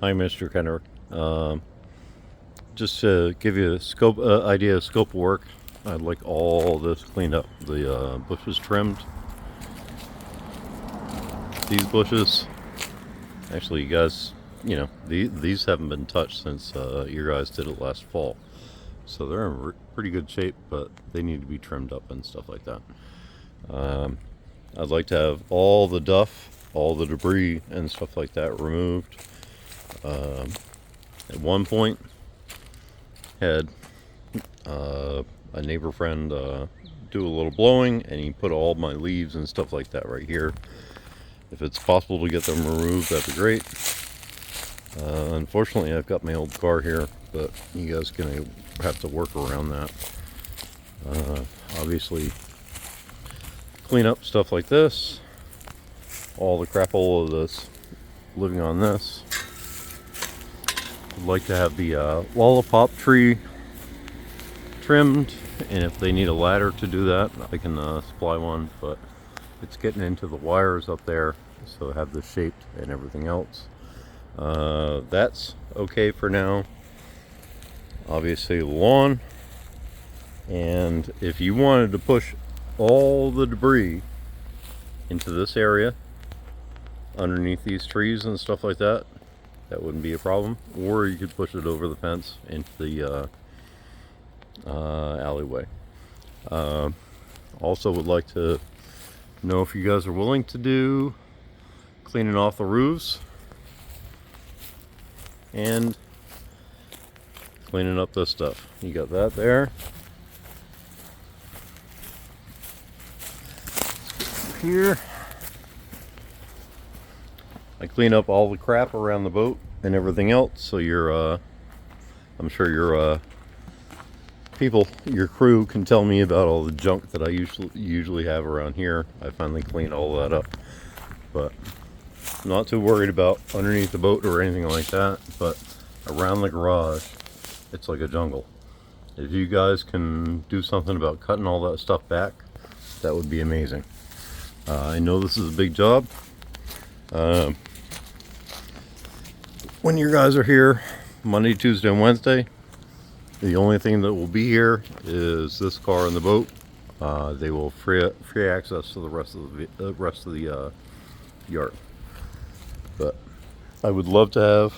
Hi, Mr. Kendrick. Just to give you a idea of scope of work, I'd like all this cleaned up. The bushes trimmed. These bushes, actually, you guys, these haven't been touched since you guys did it last fall. So they're in pretty good shape, but they need to be trimmed up and stuff like that. I'd like to have all the duff, all the debris and stuff like that removed. At one point, had a neighbor friend do a little blowing, and he put all my leaves and stuff like that right here. If it's possible to get them removed, that'd be great. Unfortunately, I've got my old car here, but you guys gonna have to work around that. Obviously, clean up stuff like this, all the crapola that's living on this. I'd like to have the lollipop tree trimmed, and if they need a ladder to do that, I can supply one, but it's getting into the wires up there, so have this shaped and everything else. That's okay for now. Obviously, the lawn, and if you wanted to push all the debris into this area underneath these trees and stuff like that, that wouldn't be a problem. Or you could push it over the fence into the alleyway. Also would like to know if you guys are willing to do cleaning off the roofs and cleaning up this stuff. You got that there. Here, I clean up all the crap around the boat and everything else, so I'm sure your your crew can tell me about all the junk that I usually have around here. I finally cleaned all that up, but I'm not too worried about underneath the boat or anything like that. But around the garage, it's like a jungle. If you guys can do something about cutting all that stuff back, that would be amazing. I know this is a big job. When you guys are here Monday, Tuesday, and Wednesday, the only thing that will be here is this car and the boat. They will free access to the rest of the yard. But I would love to have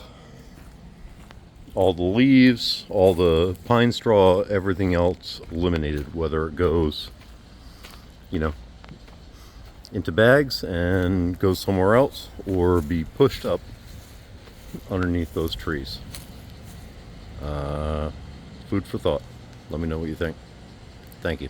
all the leaves, all the pine straw, everything else eliminated, whether it goes, into bags and goes somewhere else, or be pushed up underneath those trees. Food for thought. Let me know what you think. Thank you.